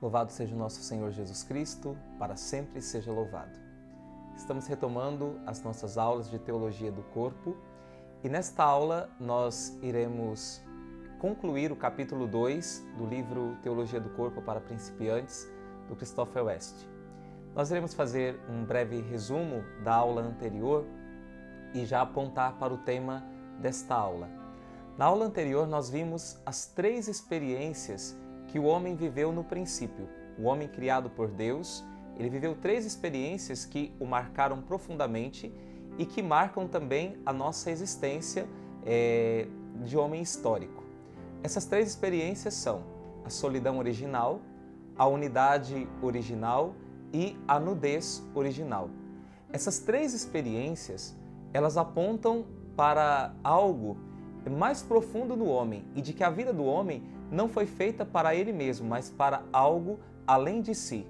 Louvado seja o nosso Senhor Jesus Cristo, para sempre seja louvado. Estamos retomando as nossas aulas de Teologia do Corpo e nesta aula nós iremos concluir o capítulo 2 do livro Teologia do Corpo para Principiantes, do Christopher West. Nós iremos fazer um breve resumo da aula anterior e já apontar para o tema desta aula. Na aula anterior nós vimos as 3 experiências que o homem viveu no princípio. O homem criado por Deus, ele viveu 3 experiências que o marcaram profundamente e que marcam também a nossa existência de homem histórico. Essas 3 experiências são a solidão original, a unidade original e a nudez original. Essas 3 experiências, elas apontam para algo mais profundo no homem e de que a vida do homem não foi feita para ele mesmo, mas para algo além de si.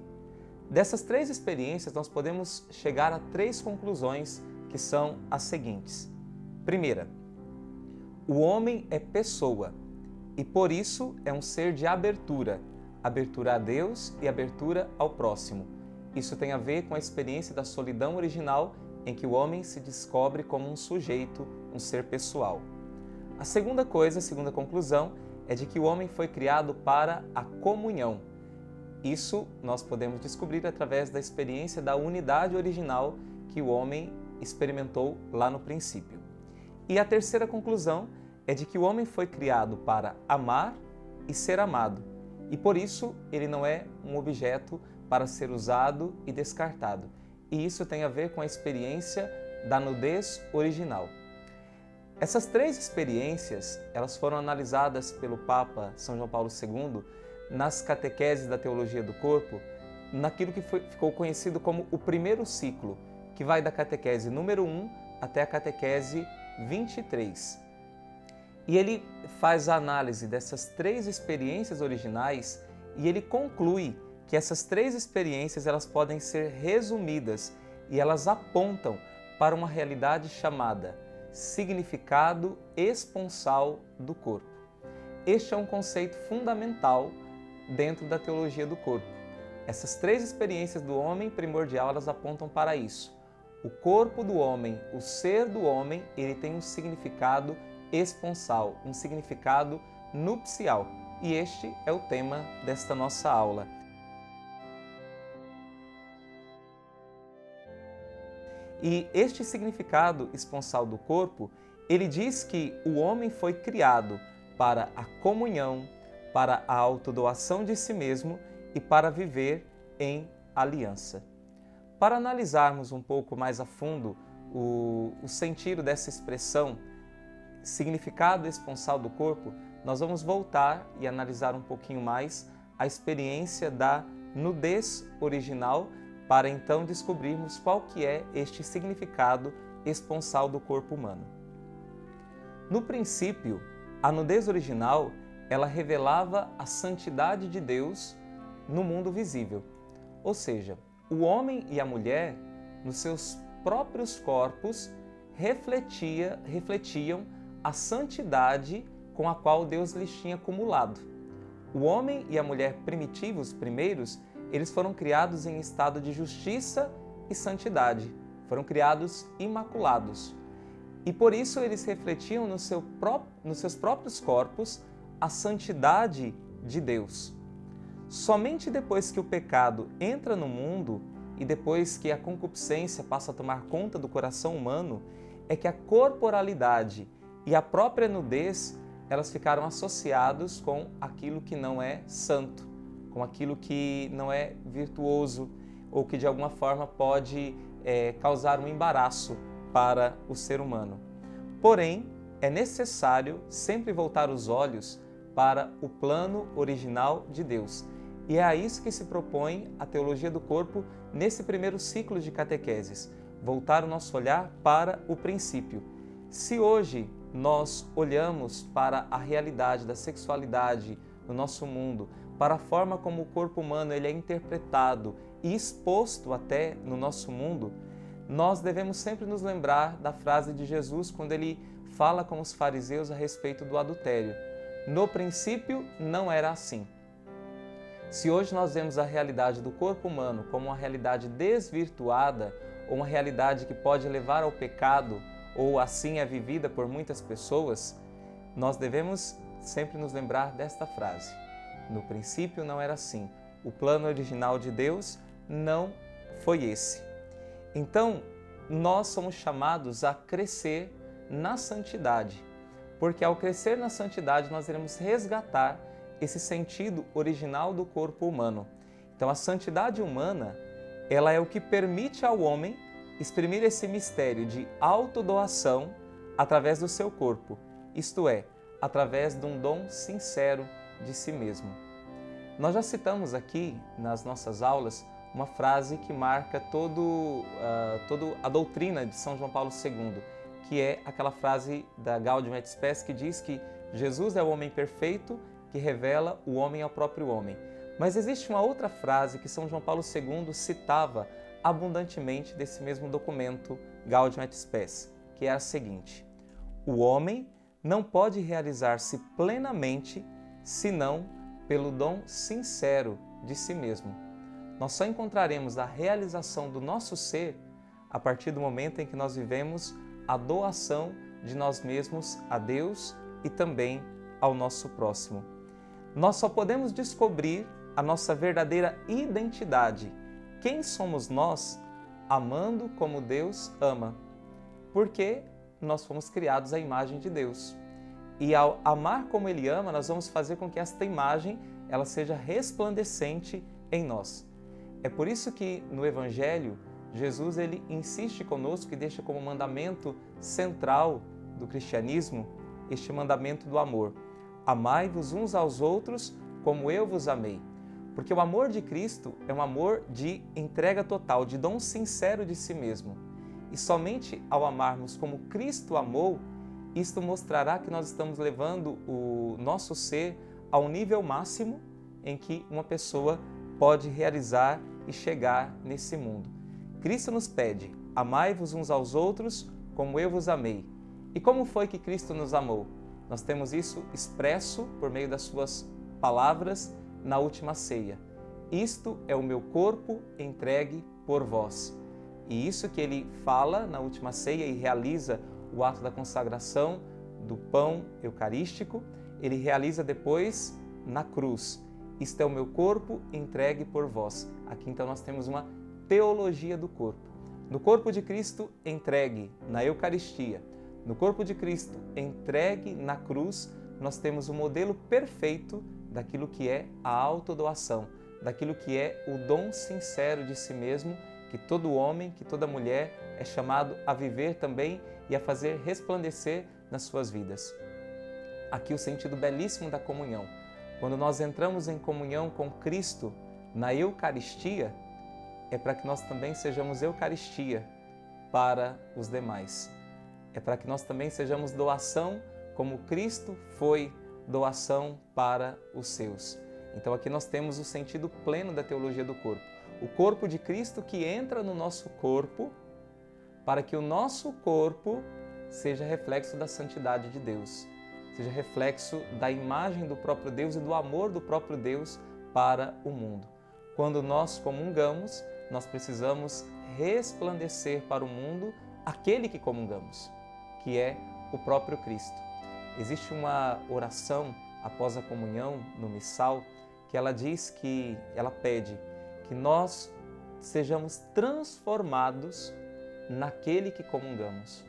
Dessas 3 experiências, nós podemos chegar a 3 conclusões, que são as seguintes. Primeira, o homem é pessoa e por isso é um ser de abertura a Deus e abertura ao próximo. Isso tem a ver com a experiência da solidão original, em que o homem se descobre como um sujeito, um ser pessoal. A segunda conclusão, é de que o homem foi criado para a comunhão. Isso nós podemos descobrir através da experiência da unidade original que o homem experimentou lá no princípio. E a terceira conclusão é de que o homem foi criado para amar e ser amado. E por isso ele não é um objeto para ser usado e descartado. E isso tem a ver com a experiência da nudez original. Essas 3 experiências, elas foram analisadas pelo Papa São João Paulo II nas catequeses da Teologia do Corpo, naquilo que ficou conhecido como o primeiro ciclo, que vai da catequese número 1 até a catequese 23. E ele faz a análise dessas 3 experiências originais e ele conclui que essas 3 experiências elas podem ser resumidas e elas apontam para uma realidade chamada significado esponsal do corpo. Este é um conceito fundamental dentro da teologia do corpo. Essas 3 experiências do homem primordial, elas apontam para isso. O corpo do homem, o ser do homem, ele tem um significado esponsal, um significado nupcial. E este é o tema desta nossa aula. E este significado esponsal do corpo, ele diz que o homem foi criado para a comunhão, para a autodoação de si mesmo e para viver em aliança. Para analisarmos um pouco mais a fundo o sentido dessa expressão, significado esponsal do corpo, nós vamos voltar e analisar um pouquinho mais a experiência da nudez original, para então descobrirmos qual que é este significado esponsal do corpo humano. No princípio, a nudez original, ela revelava a santidade de Deus no mundo visível. Ou seja, o homem e a mulher, nos seus próprios corpos, refletiam a santidade com a qual Deus lhes tinha acumulado. O homem e a mulher primitivos, primeiros, eles foram criados em estado de justiça e santidade, foram criados imaculados. E por isso eles refletiam nos seus próprios corpos a santidade de Deus. Somente depois que o pecado entra no mundo e depois que a concupiscência passa a tomar conta do coração humano, é que a corporalidade e a própria nudez, elas ficaram associados com aquilo que não é santo, com aquilo que não é virtuoso ou que de alguma forma pode causar um embaraço para o ser humano. Porém, é necessário sempre voltar os olhos para o plano original de Deus. E é a isso que se propõe a teologia do corpo nesse primeiro ciclo de catequeses, voltar o nosso olhar para o princípio. Se hoje nós olhamos para a realidade da sexualidade no nosso mundo, para a forma como o corpo humano ele é interpretado e exposto até no nosso mundo, nós devemos sempre nos lembrar da frase de Jesus quando ele fala com os fariseus a respeito do adultério. No princípio não era assim. Se hoje nós vemos a realidade do corpo humano como uma realidade desvirtuada, ou uma realidade que pode levar ao pecado, ou assim é vivida por muitas pessoas, nós devemos sempre nos lembrar desta frase: no princípio não era assim. O plano original de Deus não foi esse. Então, nós somos chamados a crescer na santidade, porque ao crescer na santidade nós iremos resgatar esse sentido original do corpo humano. Então, a santidade humana, ela é o que permite ao homem exprimir esse mistério de autodoação através do seu corpo, isto é, através de um dom sincero de si mesmo. Nós já citamos aqui nas nossas aulas uma frase que marca toda a doutrina de São João Paulo II, que é aquela frase da Gaudium et Spes que diz que Jesus é o homem perfeito que revela o homem ao próprio homem. Mas existe uma outra frase que São João Paulo II citava abundantemente desse mesmo documento, Gaudium et Spes, que é a seguinte: o homem não pode realizar-se plenamente senão pelo dom sincero de si mesmo. Nós só encontraremos a realização do nosso ser a partir do momento em que nós vivemos a doação de nós mesmos a Deus e também ao nosso próximo. Nós só podemos descobrir a nossa verdadeira identidade, quem somos nós, amando como Deus ama, porque nós fomos criados à imagem de Deus. E ao amar como Ele ama, nós vamos fazer com que esta imagem ela seja resplandecente em nós. É por isso que no Evangelho, Jesus ele insiste conosco e deixa como mandamento central do cristianismo este mandamento do amor. Amai-vos uns aos outros como eu vos amei. Porque o amor de Cristo é um amor de entrega total, de dom sincero de si mesmo. E somente ao amarmos como Cristo amou, isto mostrará que nós estamos levando o nosso ser ao nível máximo em que uma pessoa pode realizar e chegar nesse mundo. Cristo nos pede: amai-vos uns aos outros como eu vos amei. E como foi que Cristo nos amou? Nós temos isso expresso por meio das suas palavras na última ceia. Isto é o meu corpo entregue por vós. E isso que ele fala na última ceia e realiza o ato da consagração do pão eucarístico, ele realiza depois na cruz. Isto é o meu corpo entregue por vós. Aqui então nós temos uma teologia do corpo. No corpo de Cristo entregue na Eucaristia, no corpo de Cristo entregue na cruz, nós temos o modelo perfeito daquilo que é a autodoação, daquilo que é o dom sincero de si mesmo, que todo homem, que toda mulher é chamado a viver também e a fazer resplandecer nas suas vidas. Aqui o sentido belíssimo da comunhão. Quando nós entramos em comunhão com Cristo na Eucaristia, é para que nós também sejamos Eucaristia para os demais. É para que nós também sejamos doação como Cristo foi doação para os seus. Então aqui nós temos o sentido pleno da teologia do corpo. O corpo de Cristo que entra no nosso corpo para que o nosso corpo seja reflexo da santidade de Deus, seja reflexo da imagem do próprio Deus e do amor do próprio Deus para o mundo. Quando nós comungamos, nós precisamos resplandecer para o mundo aquele que comungamos, que é o próprio Cristo. Existe uma oração após a comunhão no missal que ela diz que, ela pede que nós sejamos transformados naquele que comungamos.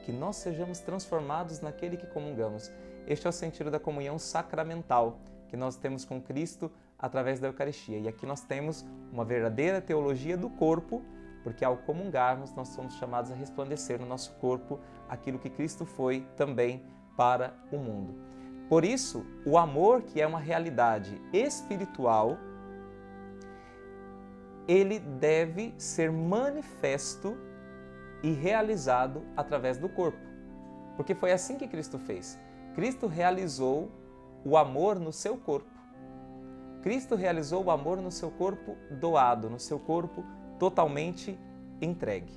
Que nós sejamos transformados naquele que comungamos. Este é o sentido da comunhão sacramental que nós temos com Cristo através da Eucaristia. E aqui nós temos uma verdadeira teologia do corpo, porque ao comungarmos nós somos chamados a resplandecer no nosso corpo aquilo que Cristo foi também para o mundo. Por isso, o amor, que é uma realidade espiritual, ele deve ser manifesto e realizado através do corpo. Porque foi assim que Cristo fez. Cristo realizou o amor no seu corpo. Cristo realizou o amor no seu corpo doado, no seu corpo totalmente entregue.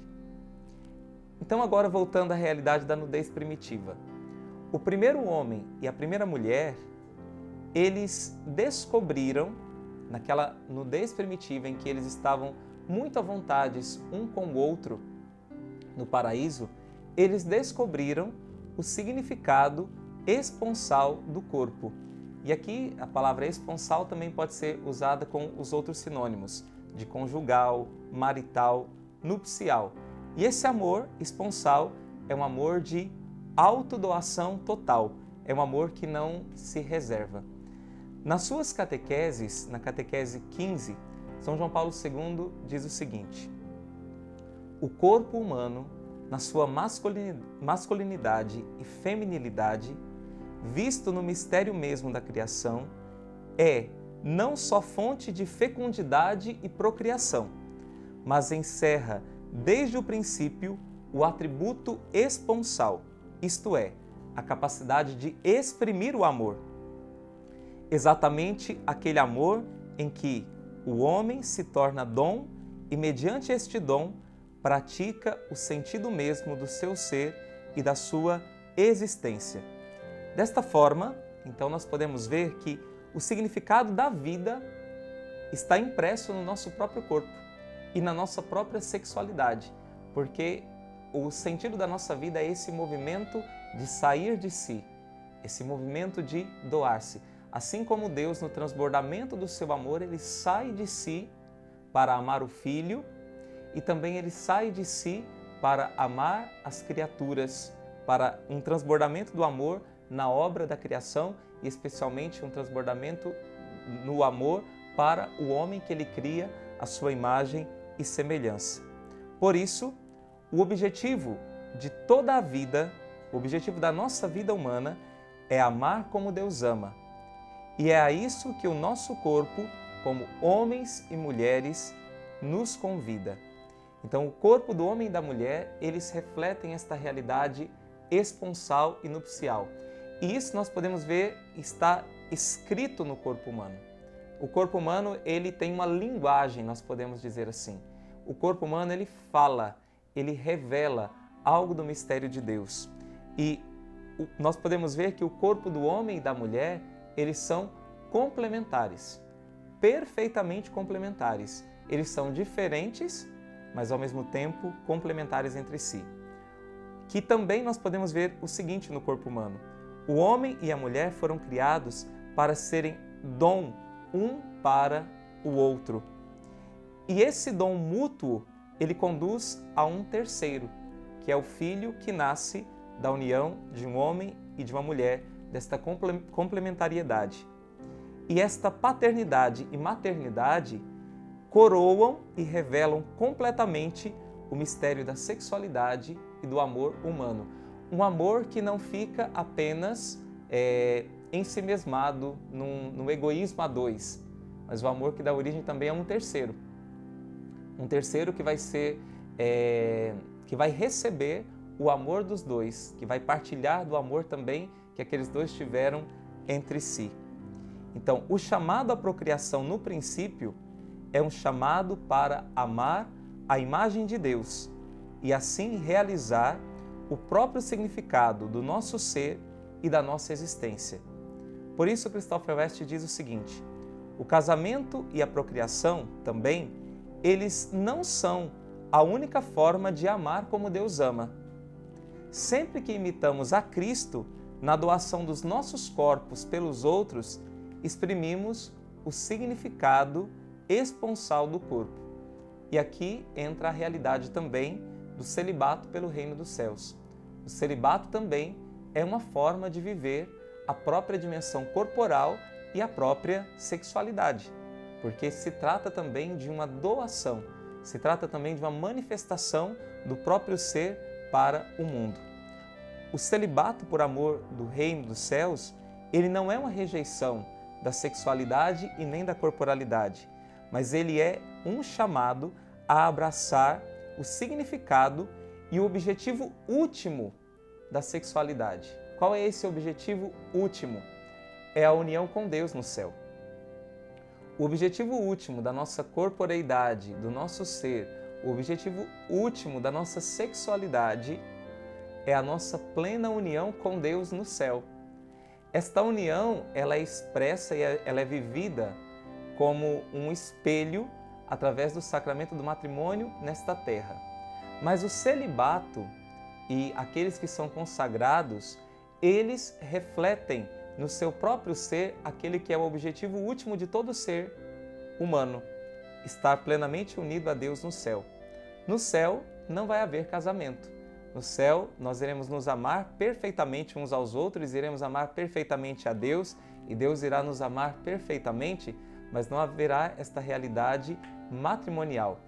Então agora voltando à realidade da nudez primitiva. O primeiro homem e a primeira mulher, eles descobriram, naquela nudez primitiva em que eles estavam muito à vontade um com o outro no paraíso, eles descobriram o significado esponsal do corpo. E aqui a palavra esponsal também pode ser usada com os outros sinônimos de conjugal, marital, nupcial. E esse amor esponsal é um amor de autodoação total, é um amor que não se reserva. Nas suas catequeses, na catequese 15, São João Paulo II diz o seguinte: o corpo humano, na sua masculinidade e feminilidade, visto no mistério mesmo da criação, é não só fonte de fecundidade e procriação, mas encerra desde o princípio o atributo esponsal, isto é, a capacidade de exprimir o amor. Exatamente aquele amor em que o homem se torna dom e, mediante este dom, pratica o sentido mesmo do seu ser e da sua existência. Desta forma, então, nós podemos ver que o significado da vida está impresso no nosso próprio corpo e na nossa própria sexualidade, porque o sentido da nossa vida é esse movimento de sair de si, esse movimento de doar-se. Assim como Deus, no transbordamento do seu amor, ele sai de si para amar o Filho e também ele sai de si para amar as criaturas, para um transbordamento do amor na obra da criação e especialmente um transbordamento no amor para o homem que ele cria à sua imagem e semelhança. Por isso, o objetivo de toda a vida, o objetivo da nossa vida humana é amar como Deus ama. E é a isso que o nosso corpo, como homens e mulheres, nos convida. Então, o corpo do homem e da mulher, eles refletem esta realidade esponsal e nupcial. E isso nós podemos ver está escrito no corpo humano. O corpo humano, ele tem uma linguagem, nós podemos dizer assim. O corpo humano, ele fala, ele revela algo do mistério de Deus. E nós podemos ver que o corpo do homem e da mulher, eles são complementares, perfeitamente complementares. Eles são diferentes, mas ao mesmo tempo complementares entre si. Que também nós podemos ver o seguinte no corpo humano: o homem e a mulher foram criados para serem dom um para o outro. E esse dom mútuo, ele conduz a um terceiro, que é o filho que nasce da união de um homem e de uma mulher, desta complementariedade. E esta paternidade e maternidade coroam e revelam completamente o mistério da sexualidade e do amor humano. Um amor que não fica apenas ensimesmado no egoísmo a dois, mas o amor que dá origem também a um terceiro. Um terceiro que vai ser, que vai receber o amor dos dois, que vai partilhar do amor também que aqueles dois tiveram entre si. Então, o chamado à procriação no princípio é um chamado para amar a imagem de Deus e assim realizar o próprio significado do nosso ser e da nossa existência. Por isso, Christopher West diz o seguinte: o casamento e a procriação também, eles não são a única forma de amar como Deus ama. Sempre que imitamos a Cristo na doação dos nossos corpos pelos outros, exprimimos o significado esponsal do corpo. E aqui entra a realidade também do celibato pelo reino dos céus. O celibato também é uma forma de viver a própria dimensão corporal e a própria sexualidade, porque se trata também de uma doação, se trata também de uma manifestação do próprio ser para o mundo. O celibato por amor do reino dos céus, ele não é uma rejeição da sexualidade e nem da corporalidade, mas ele é um chamado a abraçar o significado e o objetivo último da sexualidade. Qual é esse objetivo último? É a união com Deus no céu. O objetivo último da nossa corporeidade, do nosso ser, o objetivo último da nossa sexualidade é a nossa plena união com Deus no céu. Esta união, ela é expressa e ela é vivida como um espelho através do sacramento do matrimônio nesta terra. Mas o celibato e aqueles que são consagrados, eles refletem no seu próprio ser aquele que é o objetivo último de todo ser humano, estar plenamente unido a Deus no céu. No céu não vai haver casamento. No céu nós iremos nos amar perfeitamente uns aos outros, iremos amar perfeitamente a Deus e Deus irá nos amar perfeitamente, mas não haverá esta realidade matrimonial.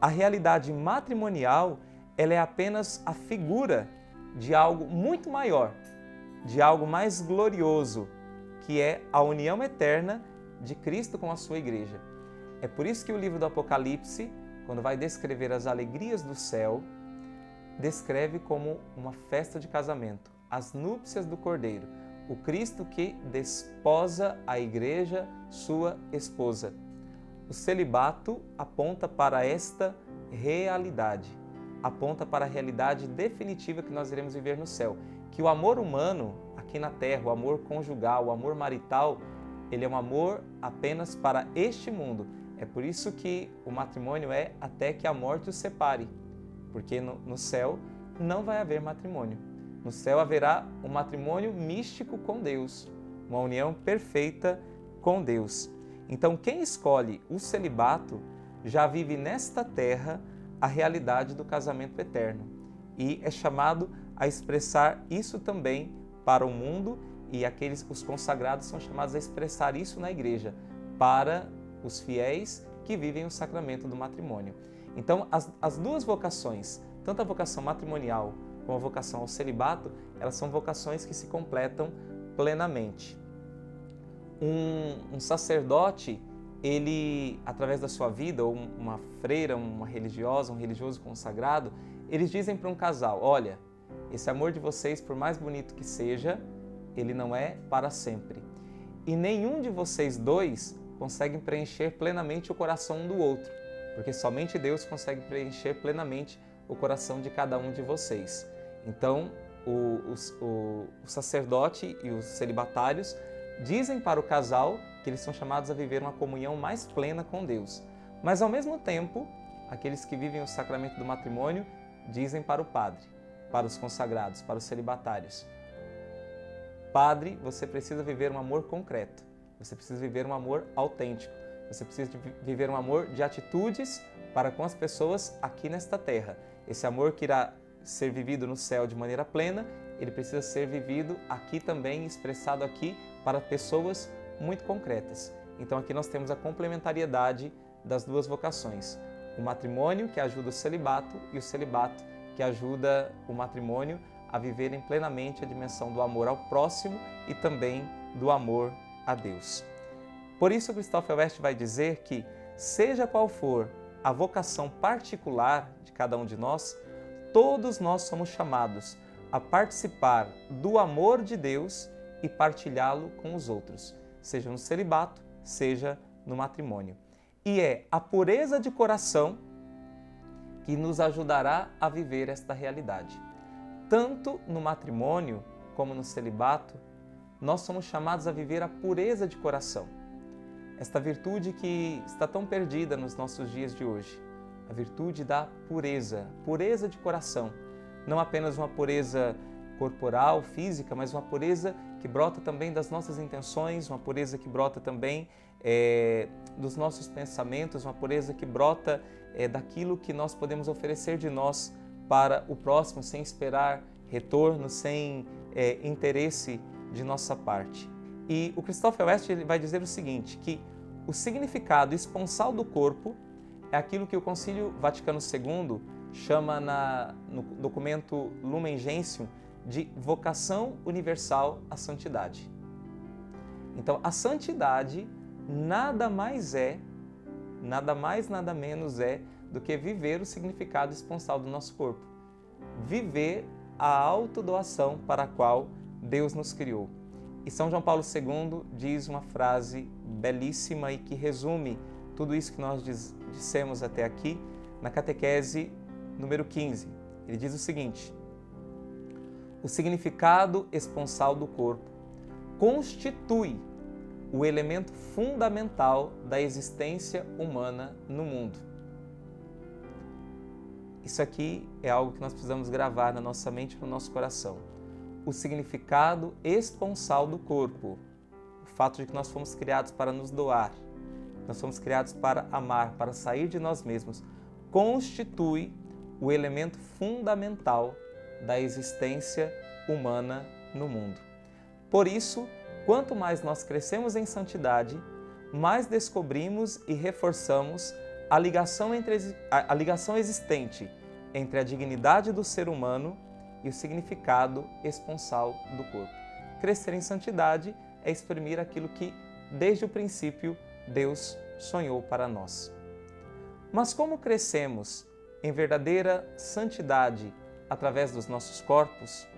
A realidade matrimonial, ela é apenas a figura de algo muito maior, de algo mais glorioso, que é a união eterna de Cristo com a sua igreja. É por isso que o livro do Apocalipse, quando vai descrever as alegrias do céu, descreve como uma festa de casamento, as núpcias do Cordeiro, o Cristo que desposa a igreja, sua esposa. O celibato aponta para esta realidade, aponta para a realidade definitiva que nós iremos viver no céu, que o amor humano aqui na terra, o amor conjugal, o amor marital, ele é um amor apenas para este mundo. É por isso que o matrimônio é até que a morte os separe, porque no céu não vai haver matrimônio. No céu haverá um matrimônio místico com Deus, uma união perfeita com Deus. Então, quem escolhe o celibato já vive nesta terra a realidade do casamento eterno e é chamado a expressar isso também para o mundo, e os consagrados são chamados a expressar isso na igreja para os fiéis que vivem o sacramento do matrimônio. Então, as duas vocações, tanto a vocação matrimonial como a vocação ao celibato, elas são vocações que se completam plenamente. Um sacerdote, ele, através da sua vida, ou uma freira, uma religiosa, um religioso consagrado, eles dizem para um casal: olha, esse amor de vocês, por mais bonito que seja, ele não é para sempre. E nenhum de vocês dois consegue preencher plenamente o coração um do outro, porque somente Deus consegue preencher plenamente o coração de cada um de vocês. Então, o sacerdote e os celibatários dizem para o casal que eles são chamados a viver uma comunhão mais plena com Deus. Mas, ao mesmo tempo, aqueles que vivem o sacramento do matrimônio dizem para o padre, para os consagrados, para os celibatários: padre, você precisa viver um amor concreto, você precisa viver um amor autêntico, você precisa viver um amor de atitudes para com as pessoas aqui nesta terra. Esse amor que irá ser vivido no céu de maneira plena, ele precisa ser vivido aqui também, expressado aqui para pessoas muito concretas. Então aqui nós temos a complementariedade das duas vocações. O matrimônio que ajuda o celibato e o celibato que ajuda o matrimônio a viverem plenamente a dimensão do amor ao próximo e também do amor a Deus. Por isso, Cristóvão West vai dizer que, seja qual for a vocação particular de cada um de nós, todos nós somos chamados a participar do amor de Deus e partilhá-lo com os outros, seja no celibato, seja no matrimônio. E é a pureza de coração que nos ajudará a viver esta realidade. Tanto no matrimônio como no celibato, nós somos chamados a viver a pureza de coração. Esta virtude que está tão perdida nos nossos dias de hoje, a virtude da pureza, pureza de coração. Não apenas uma pureza corporal, física, mas uma pureza que brota também das nossas intenções, uma pureza que brota também dos nossos pensamentos, uma pureza que brota daquilo que nós podemos oferecer de nós para o próximo, sem esperar retorno, sem interesse de nossa parte. E o Cristóvão West ele vai dizer o seguinte, que o significado esponsal do corpo é aquilo que o Concílio Vaticano II chama no documento Lumen Gentium de vocação universal à santidade. Então, a santidade nada mais, nada menos do que viver o significado esponsal do nosso corpo. Viver a autodoação para a qual Deus nos criou. E São João Paulo II diz uma frase belíssima e que resume tudo isso que nós dissemos até aqui na catequese número 15. Ele diz o seguinte: o significado esponsal do corpo constitui o elemento fundamental da existência humana no mundo. Isso aqui é algo que nós precisamos gravar na nossa mente e no nosso coração. O significado esponsal do corpo, o fato de que nós fomos criados para nos doar, nós fomos criados para amar, para sair de nós mesmos, constitui o elemento fundamental da existência humana no mundo. Por isso, quanto mais nós crescemos em santidade, mais descobrimos e reforçamos a ligação existente entre a dignidade do ser humano e o significado esponsal do corpo. Crescer em santidade é exprimir aquilo que, desde o princípio, Deus sonhou para nós. Mas como crescemos em verdadeira santidade através dos nossos corpos?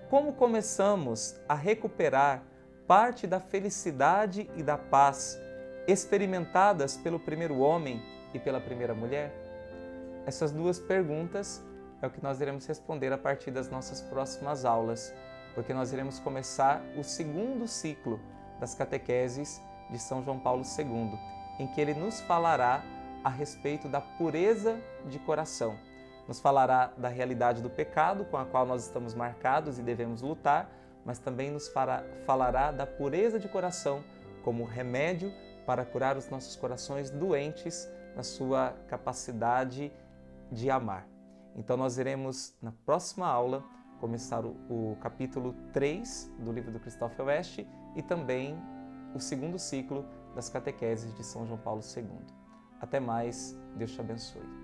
Como começamos a recuperar parte da felicidade e da paz experimentadas pelo primeiro homem e pela primeira mulher? Essas duas perguntas é o que nós iremos responder a partir das nossas próximas aulas, porque nós iremos começar o segundo ciclo das catequeses de São João Paulo II, em que ele nos falará a respeito da pureza de coração. Nos falará da realidade do pecado com a qual nós estamos marcados e devemos lutar, mas também nos falará da pureza de coração como remédio para curar os nossos corações doentes na sua capacidade de amar. Então nós iremos, na próxima aula, começar o capítulo 3 do livro do Cristóvão West e também o segundo ciclo das catequeses de São João Paulo II. Até mais, Deus te abençoe.